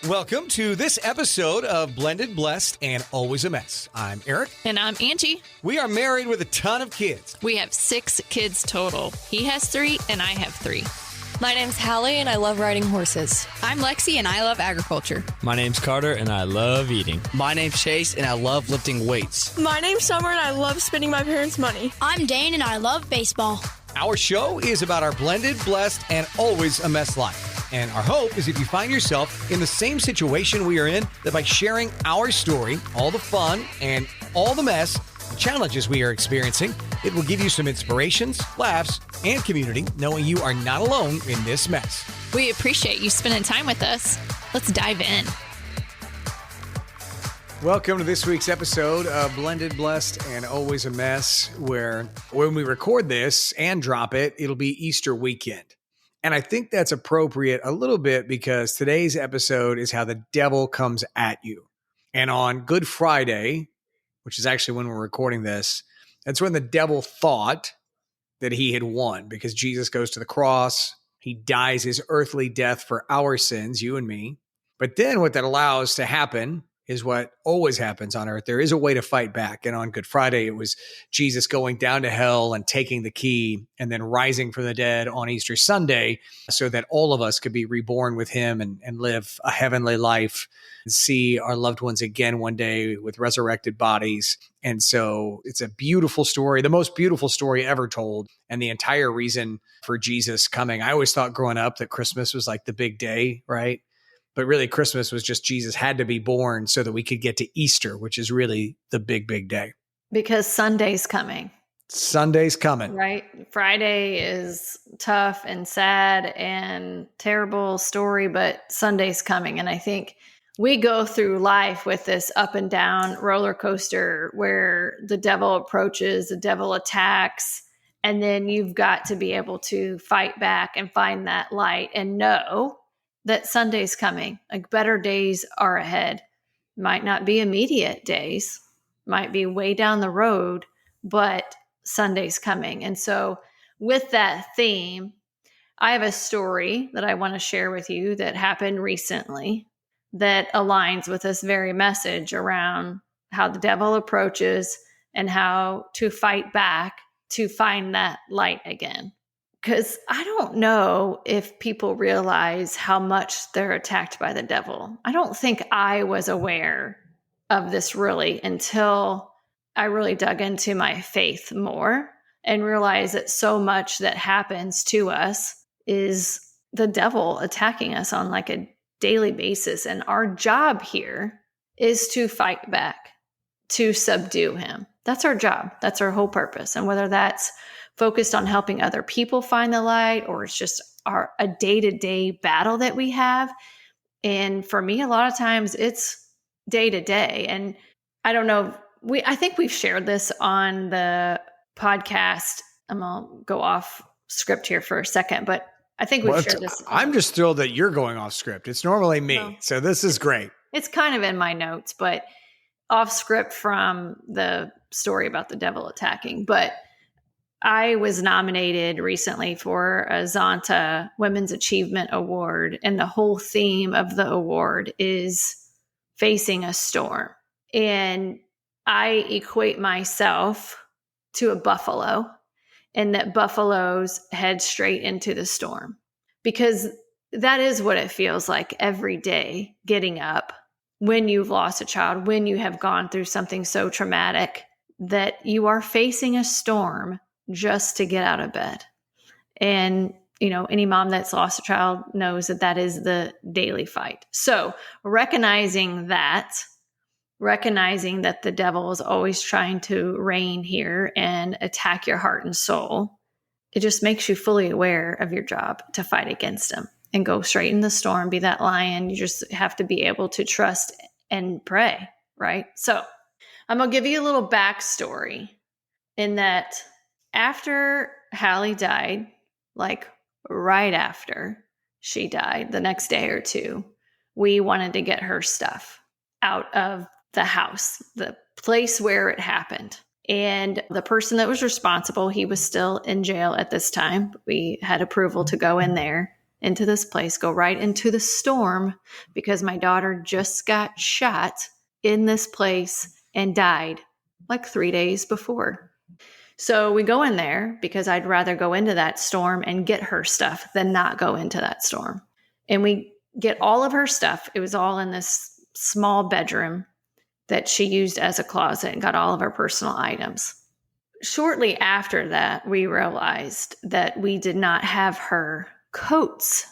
Welcome to this episode of Blended, Blessed, and Always a Mess. I'm Aric. And I'm Angie. We are married with a ton of kids. We have 6 kids total. He has 3 and I have 3. My name's Hallie and I love riding horses. I'm Lexi and I love agriculture. My name's Carter and I love eating. My name's Chase and I love lifting weights. My name's Summer and I love spending my parents' money. I'm Dane and I love baseball. Our show is about our blended, blessed, and always a mess life. And our hope is if you find yourself in the same situation we are in, that by sharing our story, all the fun and all the mess, the challenges we are experiencing, it will give you some inspirations, laughs, and community, knowing you are not alone in this mess. We appreciate you spending time with us. Let's dive in. Welcome to this week's episode of Blended, Blessed, and Always a Mess, where when we record this and drop it, it'll be Easter weekend. And I think that's appropriate a little bit because today's episode is how the devil comes at you. And on Good Friday, which is actually when we're recording this, that's when the devil thought that he had won because Jesus goes to the cross. He dies his earthly death for our sins, you and me. But then what that allows to happen is what always happens on earth. There is a way to fight back. And on Good Friday, it was Jesus going down to hell and taking the key and then rising from the dead on Easter Sunday so that all of us could be reborn with him and live a heavenly life and see our loved ones again one day with resurrected bodies. And so it's a beautiful story, the most beautiful story ever told. And the entire reason for Jesus coming. I always thought growing up that Christmas was like the big day, right? But really, Christmas was just Jesus had to be born so that we could get to Easter, which is really the big, big day. Because Sunday's coming. Sunday's coming. Right? Friday is tough and sad and terrible story, but Sunday's coming. And I think we go through life with this up and down roller coaster where the devil approaches, the devil attacks, and then you've got to be able to fight back and find that light and know that Sunday's coming. Like better days are ahead. Might not be immediate days, might be way down the road, but Sunday's coming. And so with that theme, I have a story that I want to share with you that happened recently that aligns with this very message around how the devil approaches and how to fight back to find that light again. Because I don't know if people realize how much they're attacked by the devil. I don't think I was aware of this really until I really dug into my faith more and realized that so much that happens to us is the devil attacking us on like a daily basis. And our job here is to fight back, to subdue him. That's our job. That's our whole purpose. And whether that's focused on helping other people find the light, or it's just a day-to-day battle that we have. And for me, a lot of times it's day-to-day. And I don't know, I think we've shared this on the podcast. I'm going to go off script here for a second, but I think we've shared this. I'm just thrilled that you're going off script. It's normally me. So this is great. It's kind of in my notes, but off script from the story about the devil attacking. But I was nominated recently for a Zonta Women's Achievement Award, and the whole theme of the award is facing a storm. And I equate myself to a buffalo, and that buffaloes head straight into the storm, because that is what it feels like every day getting up when you've lost a child, when you have gone through something so traumatic that you are facing a storm just to get out of bed. And, you know, any mom that's lost a child knows that that is the daily fight. So recognizing that the devil is always trying to reign here and attack your heart and soul, it just makes you fully aware of your job to fight against him and go straight in the storm, be that lion. You just have to be able to trust and pray, right? So I'm going to give you a little backstory in that after Hallie died, like right after she died, the next day or two, we wanted to get her stuff out of the house, the place where it happened. And the person that was responsible, he was still in jail at this time. We had approval to go in there into this place, go right into the storm because my daughter just got shot in this place and died like 3 days before. So we go in there because I'd rather go into that storm and get her stuff than not go into that storm. And we get all of her stuff. It was all in this small bedroom that she used as a closet and got all of her personal items. Shortly after that, we realized that we did not have her coats.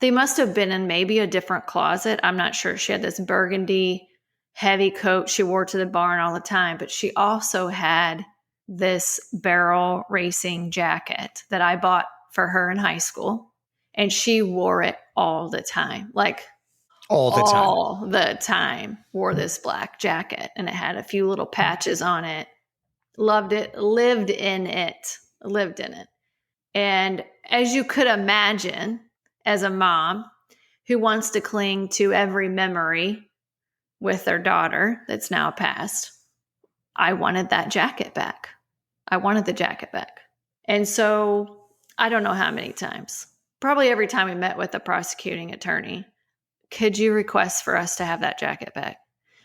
They must have been in maybe a different closet. I'm not sure. She had this burgundy heavy coat she wore to the barn all the time, but she also had this barrel racing jacket that I bought for her in high school. And she wore it all the time, like all the time, wore this black jacket. And it had a few little patches on it. Loved it, lived in it. And as you could imagine, as a mom who wants to cling to every memory with their daughter that's now passed, I wanted that jacket back. I wanted the jacket back. And so I don't know how many times, probably every time we met with the prosecuting attorney, could you request for us to have that jacket back?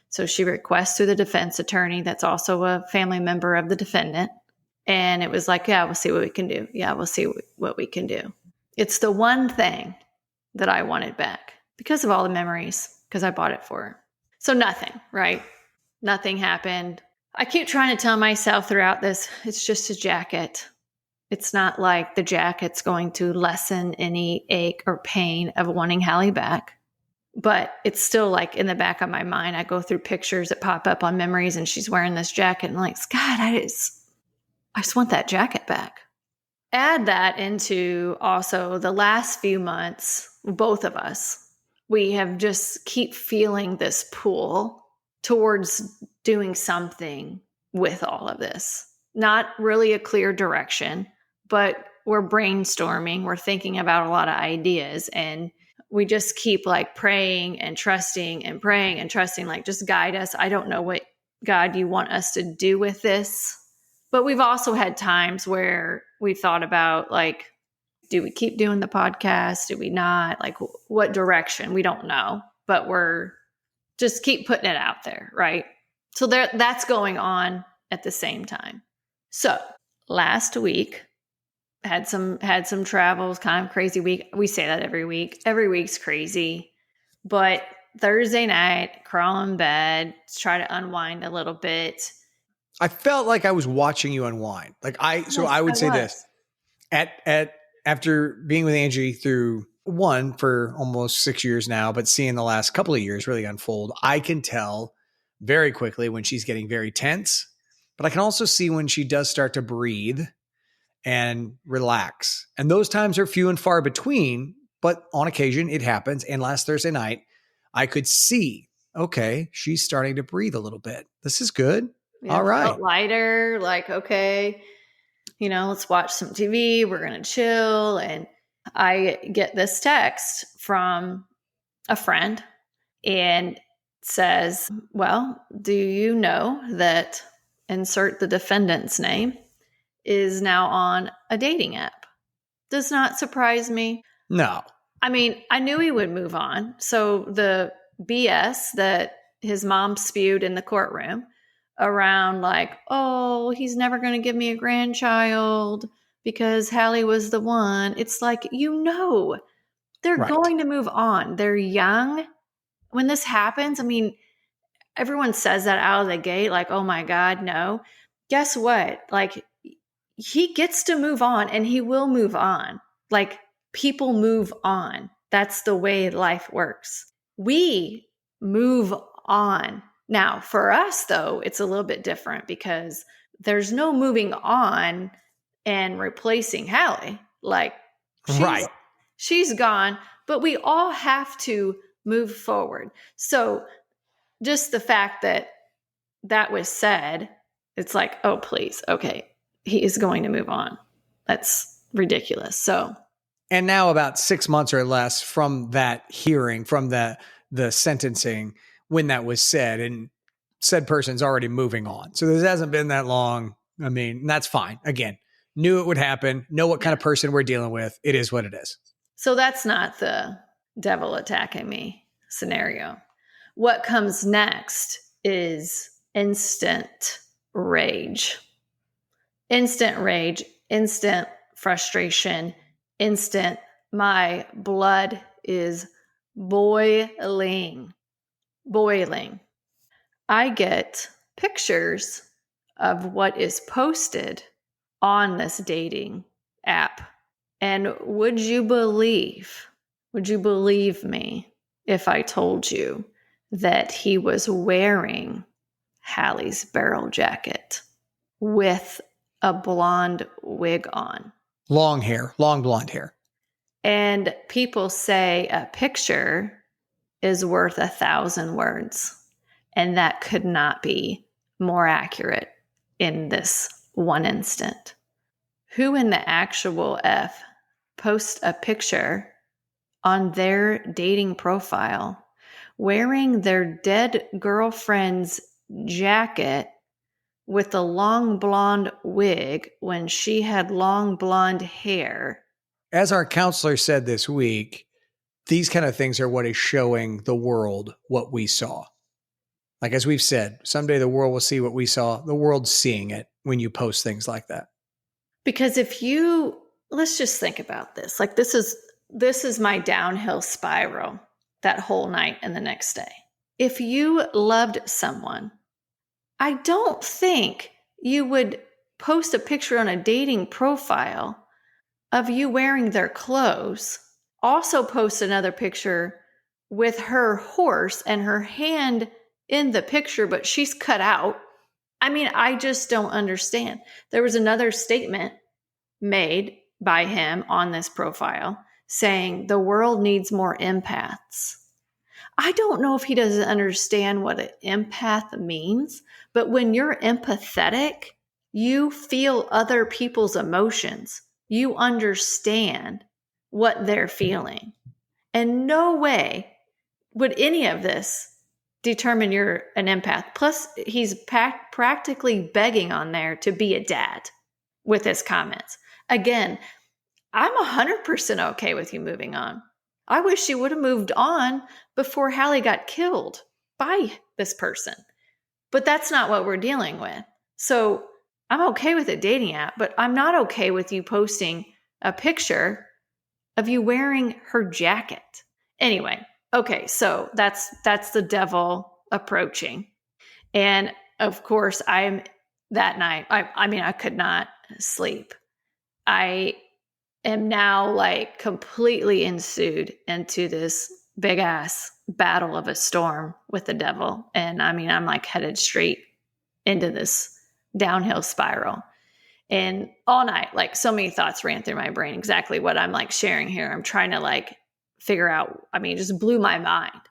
So she requests to the defense attorney that's also a family member of the defendant. And it was like, yeah, we'll see what we can do. Yeah, we'll see what we can do. It's the one thing that I wanted back because of all the memories, because I bought it for her. So nothing, right? Nothing happened. I keep trying to tell myself throughout this, it's just a jacket. It's not like the jacket's going to lessen any ache or pain of wanting Hallie back. But it's still like in the back of my mind, I go through pictures that pop up on memories and she's wearing this jacket and I'm like, God, I just want that jacket back. Add that into also the last few months, both of us, we have just keep feeling this pull towards doing something with all of this. Not really a clear direction, but we're brainstorming. We're thinking about a lot of ideas and we just keep like praying and trusting and praying and trusting, like just guide us. I don't know what, God, you want us to do with this. But we've also had times where we thought about like, do we keep doing the podcast? Do we not? Like what direction? We don't know, but we're just keep putting it out there. Right. So that's going on at the same time. So last week, had some travels, kind of crazy week. We say that every week. Every week's crazy. But Thursday night, crawl in bed, try to unwind a little bit. I felt like I was watching you unwind. I would say this. After being with Angie through one for almost 6 years now, but seeing the last couple of years really unfold, I can tell very quickly when she's getting very tense, but I can also see when she does start to breathe and relax. And those times are few and far between, but on occasion it happens. And last Thursday night, I could see, okay, she's starting to breathe a little bit. This is good. Yeah, all right. Felt lighter, like, okay, let's watch some TV. We're going to chill. And I get this text from a friend and says, well, do you know that insert the defendant's name is now on a dating app? Does not surprise me. No. I mean, I knew he would move on. So the BS that his mom spewed in the courtroom around like, oh, he's never going to give me a grandchild because Hallie was the one. It's like, they're Right. going to move on. They're young. When this happens, I mean, everyone says that out of the gate, like, oh my God, no. Guess what? Like, he gets to move on and he will move on. Like, people move on. That's the way life works. We move on. Now, for us, though, it's a little bit different because there's no moving on and replacing Hallie. Like, she's gone, but we all have to move forward. So just the fact that was said, it's like, oh, please. Okay. He is going to move on. That's ridiculous. So, and now about 6 months or less from that hearing, from the sentencing, when that was said, and said person's already moving on. So this hasn't been that long. I mean, that's fine. Again, knew it would happen. Know what kind of person we're dealing with. It is what it is. So that's not the devil attacking me scenario. What comes next is instant rage. Instant rage, instant frustration, instant my blood is boiling. Boiling. I get pictures of what is posted on this dating app. And would you believe me if I told you that he was wearing Hallie's barrel jacket with a blonde wig on? Long hair, long blonde hair. And people say a picture is worth 1,000 words. And that could not be more accurate in this one instant. Who in the actual F posts a picture on their dating profile wearing their dead girlfriend's jacket with a long blonde wig when she had long blonde hair? As our counselor said this week, these kind of things are what is showing the world what we saw. Like, as we've said, someday the world will see what we saw. The world's seeing it when you post things like that. Because let's just think about this. Like, this is my downhill spiral that whole night and the next day. If you loved someone, I don't think you would post a picture on a dating profile of you wearing their clothes. Also post another picture with her horse and her hand in the picture, but she's cut out. I mean, I just don't understand. There was another statement made by him on this profile saying the world needs more empaths. I don't know if he doesn't understand what an empath means, but when you're empathetic, you feel other people's emotions. You understand what they're feeling. And no way would any of this determine you're an empath. Plus, he's practically begging on there to be a dad with his comments. Again, I'm 100% okay with you moving on. I wish you would have moved on before Hallie got killed by this person. But that's not what we're dealing with. So I'm okay with a dating app, but I'm not okay with you posting a picture of you wearing her jacket. Anyway, okay, so that's the devil approaching. And of course, that night, I could not sleep. I am now like completely ensued into this big ass battle of a storm with the devil. And I'm like headed straight into this downhill spiral. And all night, like so many thoughts ran through my brain, exactly what I'm like sharing here. I'm trying to like figure out, it just blew my mind.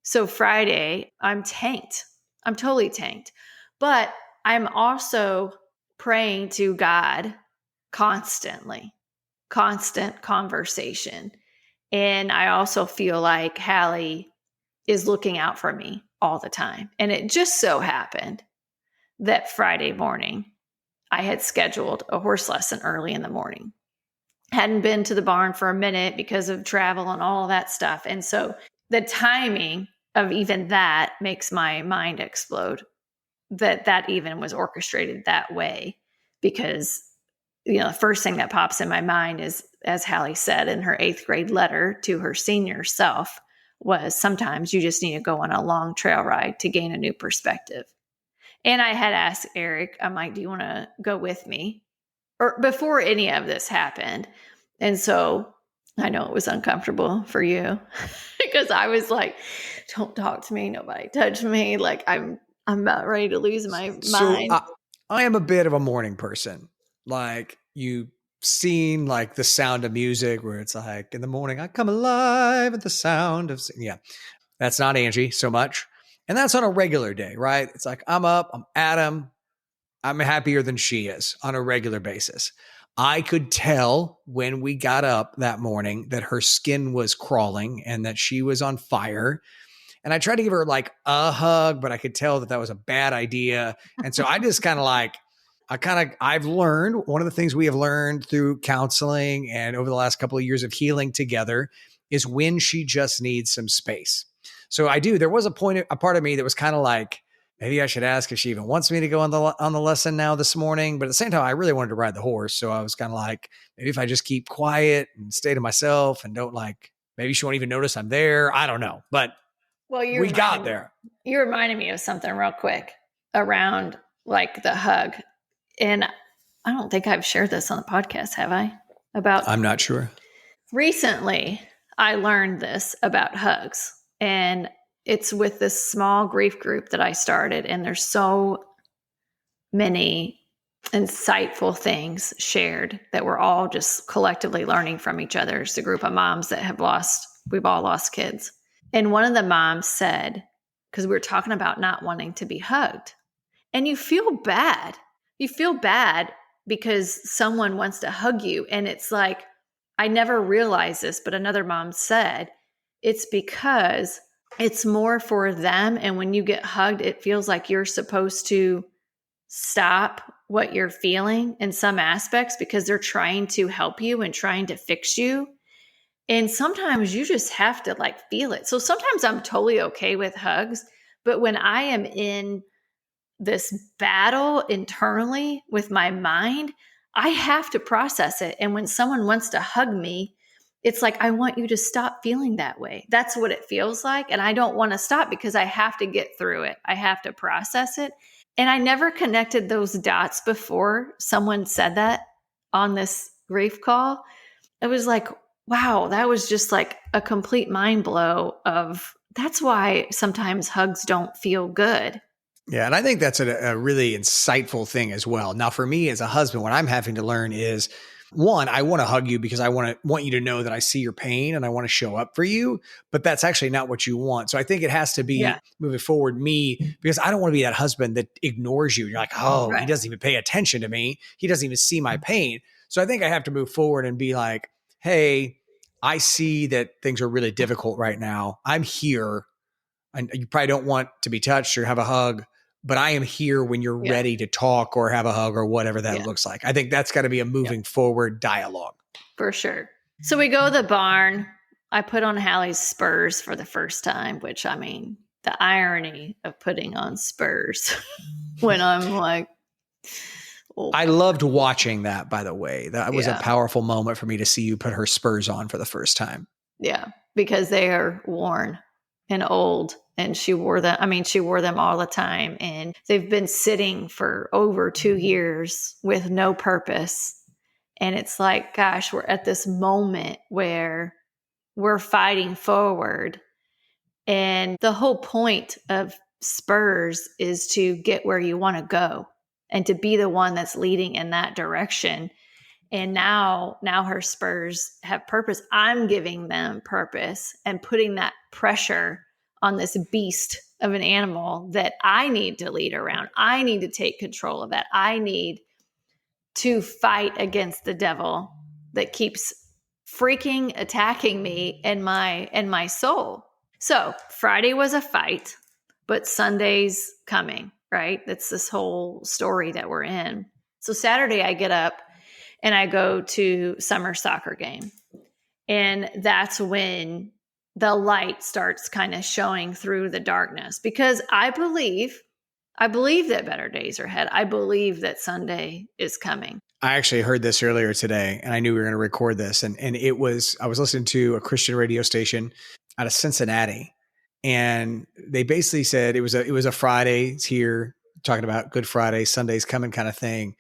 So Friday, I'm tanked. I'm totally tanked. But I'm also praying to God constantly, constant conversation. And I also feel like Hallie is looking out for me all the time. And it just so happened that Friday morning, I had scheduled a horse lesson early in the morning. Hadn't been to the barn for a minute because of travel and all that stuff. And so the timing of even that makes my mind explode, that even was orchestrated that way. Because, the first thing that pops in my mind is, as Hallie said in her 8th grade letter to her senior self, was sometimes you just need to go on a long trail ride to gain a new perspective. And I had asked Aric, I'm like, do you want to go with me? Or before any of this happened. And so I know it was uncomfortable for you because I was like, don't talk to me. Nobody touch me. Like I'm about ready to lose my mind. So I am a bit of a morning person. Like you've seen like The Sound of Music where it's like in the morning, I come alive at the sound of, that's not Angie so much. And that's on a regular day, right? It's like, I'm up, I'm Adam, I'm happier than she is on a regular basis. I could tell when we got up that morning that her skin was crawling and that she was on fire. And I tried to give her like a hug, but I could tell that was a bad idea. And so I just kind of like I've learned, one of the things we have learned through counseling and over the last couple of years of healing together is when she just needs some space. So there was a part of me that was kind of like, maybe I should ask if she even wants me to go on the lesson now this morning. But at the same time, I really wanted to ride the horse. So I was kind of like, maybe if I just keep quiet and stay to myself and don't maybe she won't even notice I'm there. I don't know. But we got there. You reminded me of something real quick around the hug. And I don't think I've shared this on the podcast, have I? I'm not sure. Recently, I learned this about hugs. And it's with this small grief group that I started. And there's so many insightful things shared that we're all just collectively learning from each other. It's a group of moms that we've all lost kids. And one of the moms said, because we were talking about not wanting to be hugged, and you feel bad. You feel bad because someone wants to hug you. And it's like, I never realized this, but another mom said, it's because it's more for them. And when you get hugged, it feels like you're supposed to stop what you're feeling in some aspects because they're trying to help you and trying to fix you. And sometimes you just have to feel it. So sometimes I'm totally okay with hugs, but when I am in this battle internally with my mind, I have to process it. And when someone wants to hug me, it's like, I want you to stop feeling that way. That's what it feels like. And I don't want to stop because I have to get through it. I have to process it. And I never connected those dots before someone said that on this grief call. It was like, wow, that was just a complete mind blow of that's why sometimes hugs don't feel good. Yeah. And I think that's a really insightful thing as well. Now, for me as a husband, what I'm having to learn is, one, I want to hug you because I want you to know that I see your pain and I want to show up for you, but that's actually not what you want. So I think it has to be moving forward because I don't want to be that husband that ignores you. You're like, right. He doesn't even pay attention to me. He doesn't even see my pain. So I think I have to move forward and be like, hey, I see that things are really difficult right now. I'm here. And you probably don't want to be touched or have a hug, but I am here when you're ready to talk or have a hug or whatever that looks like. I think that's got to be a moving forward dialogue. For sure. So we go to the barn. I put on Hallie's spurs for the first time, which the irony of putting on spurs when I'm like, oh. I loved watching that, by the way. That was a powerful moment for me to see you put her spurs on for the first time. Yeah, because they are worn and old. And she wore them. She wore them all the time. And they've been sitting for over 2 years with no purpose. And it's like, gosh, we're at this moment where we're fighting forward. And the whole point of spurs is to get where you want to go and to be the one that's leading in that direction. And now her spurs have purpose. I'm giving them purpose and putting that pressure on this beast of an animal that I need to lead around. I need to take control of that. I need to fight against the devil that keeps freaking attacking me and my soul. So Friday was a fight, but Sunday's coming, right? That's this whole story that we're in. So Saturday I get up and I go to summer soccer game. And that's when the light starts kind of showing through the darkness, because I believe that better days are ahead. I believe that Sunday is coming. I actually heard this earlier today and I knew we were going to record this. And I was listening to a Christian radio station out of Cincinnati, and they basically said it was a Friday. It's here talking about Good Friday, Sunday's coming kind of thing.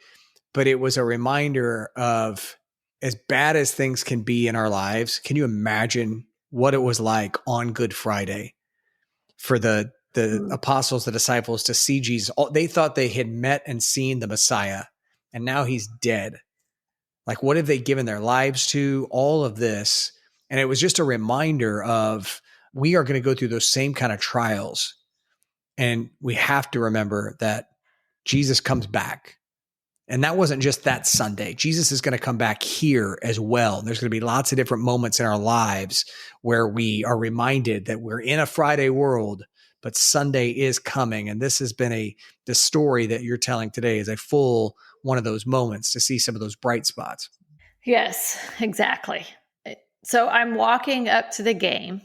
But it was a reminder of, as bad as things can be in our lives, can you imagine what it was like on Good Friday for the apostles, the disciples, to see Jesus? They thought they had met and seen the Messiah, and now he's dead. Like, what have they given their lives to? All of this. And it was just a reminder of, we are going to go through those same kind of trials. And we have to remember that Jesus comes back. And that wasn't just that Sunday. Jesus is going to come back here as well. There's going to be lots of different moments in our lives where we are reminded that we're in a Friday world, but Sunday is coming. And this has been the story that you're telling today is a full one of those moments to see some of those bright spots. Yes, exactly. So I'm walking up to the game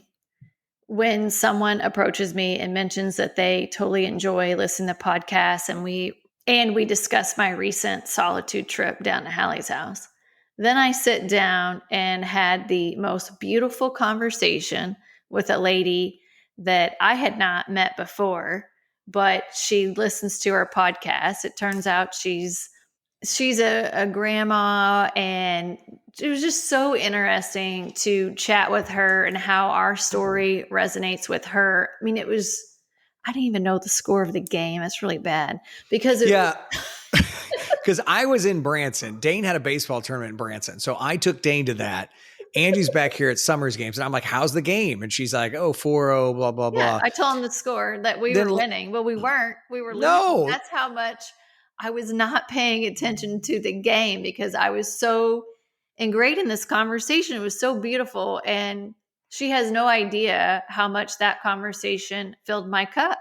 when someone approaches me and mentions that they totally enjoy listening to podcasts, and we discuss my recent solitude trip down to Hallie's house. Then I sit down and had the most beautiful conversation with a lady that I had not met before, but she listens to our podcast. It turns out she's a grandma, and it was just so interesting to chat with her and how our story resonates with her. I mean, I didn't even know the score of the game. It's really bad because because I was in Branson. Dane had a baseball tournament in Branson. So I took Dane to that. Angie's back here at Summers games. And I'm like, how's the game? And she's like, oh, 4-0, blah, blah, blah. I told him the score that we were winning. Well, we weren't. We were losing. No. That's how much I was not paying attention to the game because I was so ingrained in this conversation. It was so beautiful. And she has no idea how much that conversation filled my cup.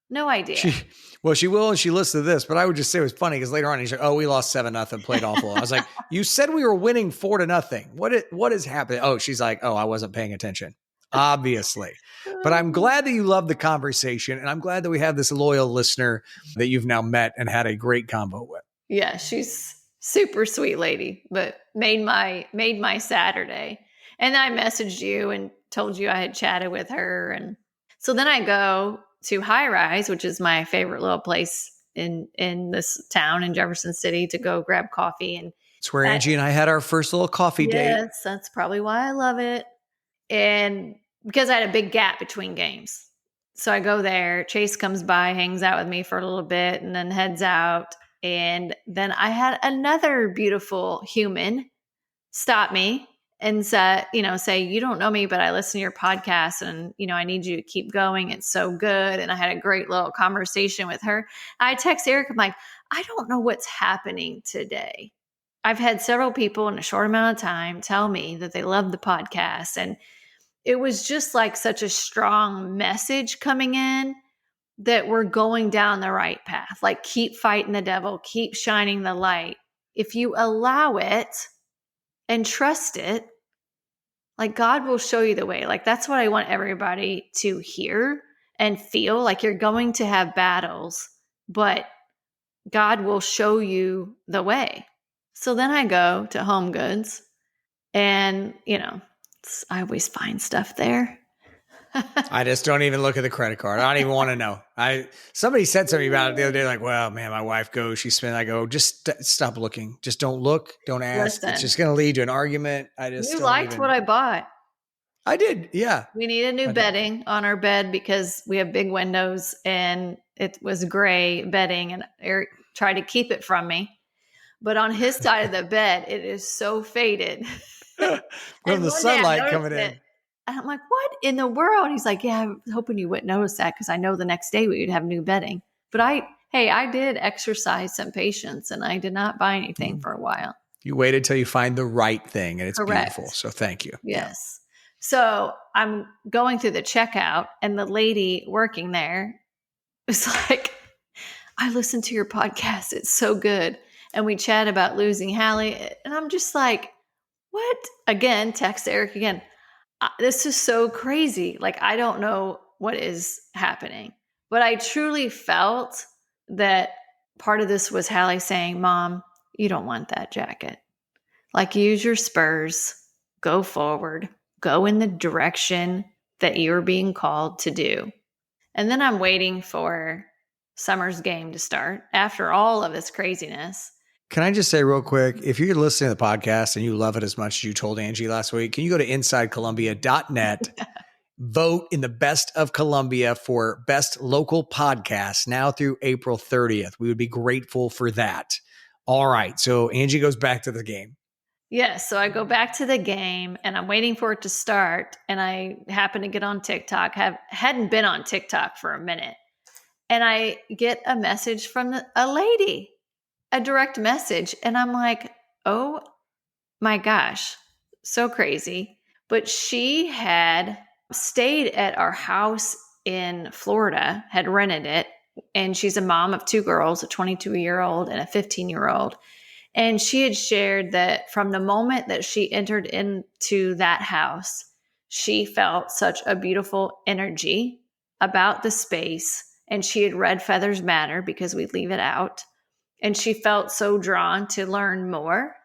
No idea. She will, and she listens to this, but I would just say it was funny because later on he's like, oh, we lost 7-0, played awful. I was like, you said we were winning 4-0. What is happening? Oh, she's like, oh, I wasn't paying attention. Obviously. But I'm glad that you love the conversation, and I'm glad that we have this loyal listener that you've now met and had a great combo with. Yeah, she's super sweet lady, but made my Saturday. And I messaged you and told you I had chatted with her. And so then I go to High Rise, which is my favorite little place in this town in Jefferson City, to go grab coffee. And it's where Angie and I had our first little coffee date. Yes, that's probably why I love it. And because I had a big gap between games. So I go there, Chase comes by, hangs out with me for a little bit, and then heads out. And then I had another beautiful human stop me and say, you don't know me, but I listen to your podcast, and, I need you to keep going. It's so good. And I had a great little conversation with her. I text Aric. I'm like, I don't know what's happening today. I've had several people in a short amount of time tell me that they love the podcast. And it was just like such a strong message coming in that we're going down the right path. Like, keep fighting the devil, keep shining the light. If you allow it and trust it, like, God will show you the way. Like, that's what I want everybody to hear and feel. Like, you're going to have battles, but God will show you the way. So then I go to Home Goods, and, I always find stuff there. I just don't even look at the credit card. I don't even want to know. Somebody said something about it the other day, like, well, man, my wife goes, she spent, I go, just stop looking. Just don't look. Don't ask. Listen, it's just going to lead to an argument. You liked what I bought. I did. Yeah. We need a new bedding on our bed because we have big windows, and it was gray bedding, and Aric tried to keep it from me. But on his side of the bed, it is so faded. From the sunlight coming in. And I'm like, what in the world? He's like, yeah, I was hoping you wouldn't notice that because I know the next day we would have new bedding. But I did exercise some patience, and I did not buy anything for a while. You waited till you find the right thing, and it's Correct. Beautiful. So thank you. Yes. So I'm going through the checkout, and the lady working there was like, I listened to your podcast. It's so good. And we chat about losing Hallie. And I'm just like, what? Again, text Aric again. This is so crazy. Like, I don't know what is happening, but I truly felt that part of this was Hallie saying, Mom, you don't want that jacket. Like, use your spurs, go forward, go in the direction that you're being called to do. And then I'm waiting for Summer's game to start after all of this craziness. Can I just say real quick, if you're listening to the podcast and you love it as much as you told Angie last week, can you go to InsideColumbia.net, vote in the Best of Columbia for Best Local Podcast now through April 30th. We would be grateful for that. All right. So Angie goes back to the game. Yes. So I go back to the game, and I'm waiting for it to start. And I happen to get on TikTok, hadn't been on TikTok for a minute. And I get a message from a lady. A direct message. And I'm like, oh my gosh, so crazy. But she had stayed at our house in Florida, had rented it, and she's a mom of two girls, a 22-year-old and a 15-year-old. And she had shared that from the moment that she entered into that house, she felt such a beautiful energy about the space. And she had read Feathers Matter because we leave it out. And she felt so drawn to learn more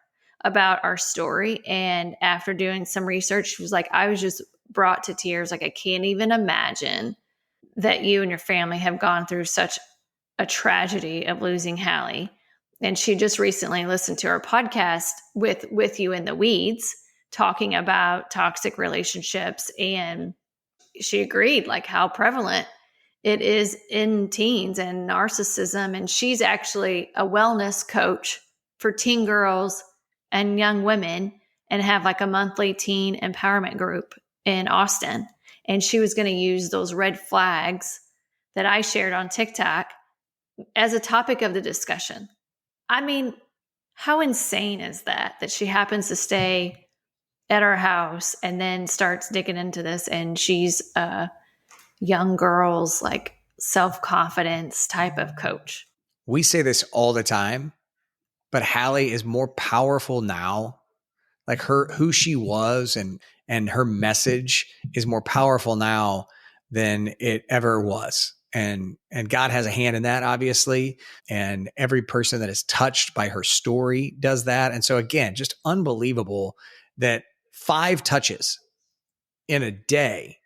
about our story. And after doing some research, she was like, I was just brought to tears. Like, I can't even imagine that you and your family have gone through such a tragedy of losing Hallie. And she just recently listened to our podcast with you in the weeds, talking about toxic relationships. And she agreed like how prevalent it is in teens and narcissism. And she's actually a wellness coach for teen girls and young women, and have like a monthly teen empowerment group in Austin. And she was going to use those red flags that I shared on TikTok as a topic of the discussion. I mean, how insane is that she happens to stay at our house and then starts digging into this, and she's a young girl's like self-confidence type of coach. We say this all the time, but Hallie is more powerful now. Like who she was and her message is more powerful now than it ever was. And God has a hand in that, obviously. And every person that is touched by her story does that. And so again, just unbelievable that 5 touches in a day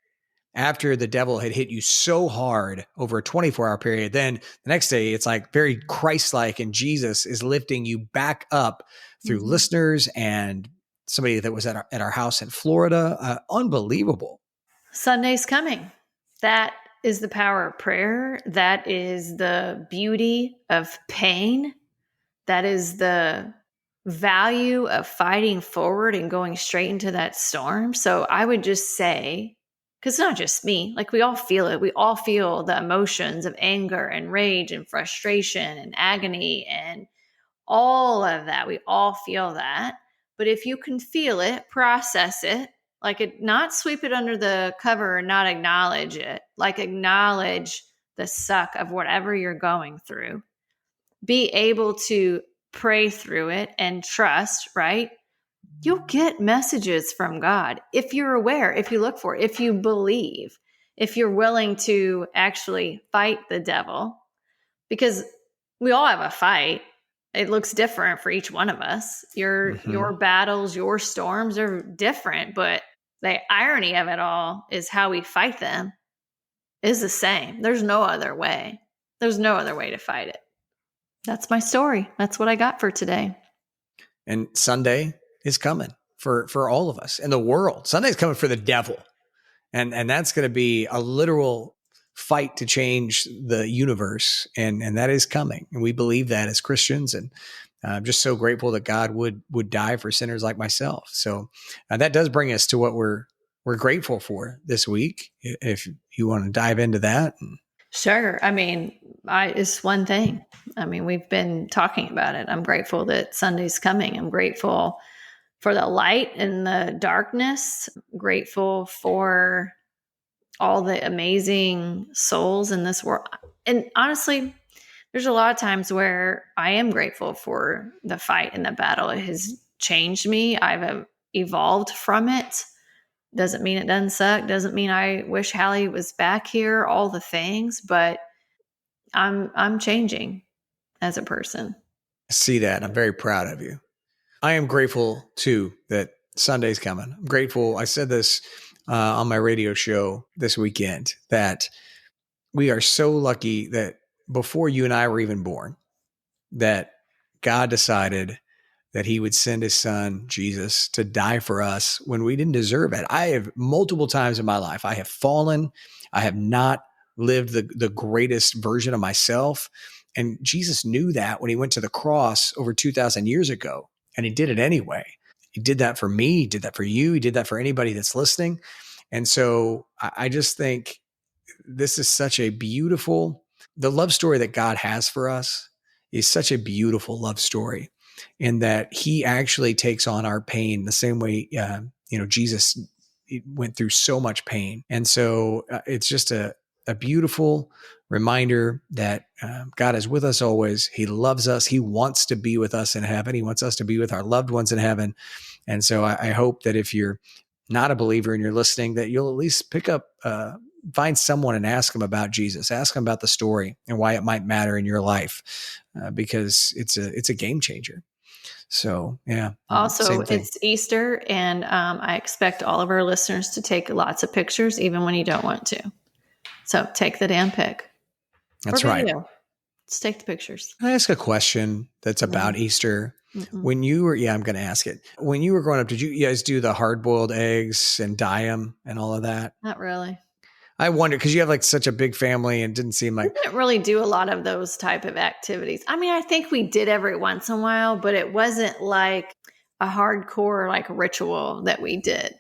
after the devil had hit you so hard over a 24-hour period, then the next day it's like very Christ-like, and Jesus is lifting you back up through listeners and somebody that was at our house in Florida. Unbelievable. Sunday's coming. That is the power of prayer. That is the beauty of pain. That is the value of fighting forward and going straight into that storm. So I would just say, because it's not just me, like we all feel it. We all feel the emotions of anger and rage and frustration and agony and all of that. We all feel that. But if you can feel it, process it, like it, not sweep it under the cover and not acknowledge it, like acknowledge the suck of whatever you're going through. Be able to pray through it and trust, right? You'll get messages from God if you're aware, if you look for it, if you believe, if you're willing to actually fight the devil, because we all have a fight. It looks different for each one of us. Your battles, your storms are different, but the irony of it all is how we fight them is the same. There's no other way. There's no other way to fight it. That's my story. That's what I got for today. And Sunday is coming for all of us in the world. Sunday's coming for the devil. And that's going to be a literal fight to change the universe. And that is coming. And we believe that as Christians. And I'm just so grateful that God would die for sinners like myself. So that does bring us to what we're grateful for this week. If you want to dive into that. Sure. I mean, it's one thing. I mean, we've been talking about it. I'm grateful that Sunday's coming. I'm grateful for the light and the darkness. Grateful for all the amazing souls in this world. And honestly, there's a lot of times where I am grateful for the fight and the battle. It has changed me. I've evolved from it. Doesn't mean it doesn't suck. Doesn't mean I wish Hallie was back here, all the things, but I'm changing as a person. I see that. I'm very proud of you. I am grateful too that Sunday's coming. I'm grateful. I said this on my radio show this weekend, that we are so lucky that before you and I were even born, that God decided that he would send his son, Jesus, to die for us when we didn't deserve it. I have multiple times in my life, I have fallen. I have not lived the greatest version of myself. And Jesus knew that when he went to the cross over 2,000 years ago, and he did it anyway. He did that for me. He did that for you. He did that for anybody that's listening. And so I just think this is such a beautiful, the love story that God has for us is such a beautiful love story, in that he actually takes on our pain the same way, Jesus went through so much pain. And so it's just a beautiful reminder that God is with us always. He loves us. He wants to be with us in heaven. He wants us to be with our loved ones in heaven. And so I hope that if you're not a believer and you're listening, that you'll at least pick up, find someone and ask them about Jesus. Ask them about the story and why it might matter in your life, because it's a game changer. So, yeah. Also, it's Easter, and I expect all of our listeners to take lots of pictures, even when you don't want to. So take the damn pic. That's right. Just take the pictures. Can I ask a question that's about Easter? Mm-mm. When you were, I'm going to ask it. When you were growing up, did you guys do the hard-boiled eggs and dye them and all of that? Not really. I wonder, because you have like such a big family and it didn't seem like... We didn't really do a lot of those type of activities. I mean, I think we did every once in a while, but it wasn't like a hardcore like ritual that we did.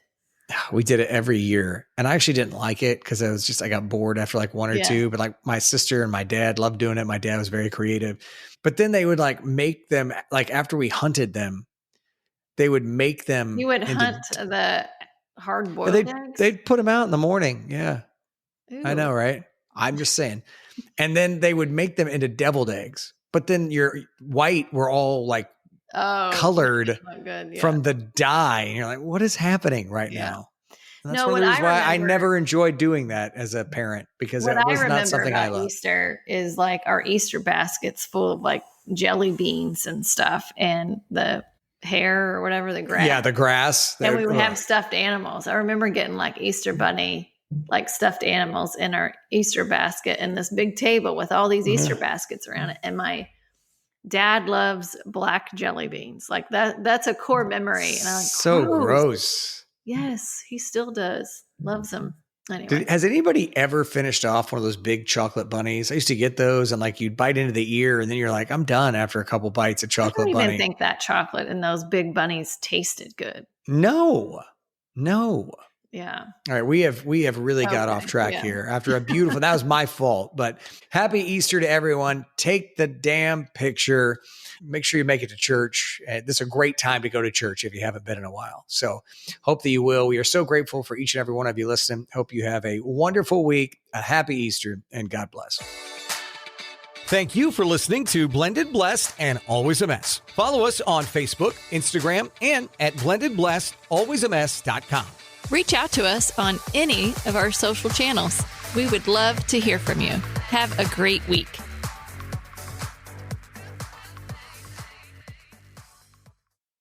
We did it every year. And I actually didn't like it because I got bored after like one or two. But like my sister and my dad loved doing it. My dad was very creative. But then they would like make them, like after we hunted them, they would make them. You would hunt the hard-boiled eggs? They'd put them out in the morning. Yeah. Ooh. I know, right? I'm just saying. And then they would make them into deviled eggs. But then your white were all like colored from the dye. And you're like, what is happening right now? And that's one of the reasons why I never enjoyed doing that as a parent, because it was not something I loved. Easter is like our Easter baskets full of like jelly beans and stuff, and the hair or whatever, the grass. Yeah, the grass. And we would have stuffed animals. I remember getting like Easter bunny, like stuffed animals in our Easter basket, and this big table with all these Easter baskets around it. And my dad loves black jelly beans. Like that's a core memory. And I'm like, so gross. Yes, he still does. Loves them. Anyway. Has anybody ever finished off one of those big chocolate bunnies? I used to get those, and like you'd bite into the ear and then you're like, I'm done after a couple bites of chocolate bunny. I don't even think that chocolate and those big bunnies tasted good. No. Yeah. All right. We have really got off track here after a beautiful, that was my fault, but happy Easter to everyone. Take the damn picture. Make sure you make it to church. This is a great time to go to church if you haven't been in a while. So hope that you will. We are so grateful for each and every one of you listening. Hope you have a wonderful week, a happy Easter, and God bless. Thank you for listening to Blended Blessed and Always a Mess. Follow us on Facebook, Instagram, and at blendedblessedalwaysamess.com. Reach out to us on any of our social channels. We would love to hear from you. Have a great week.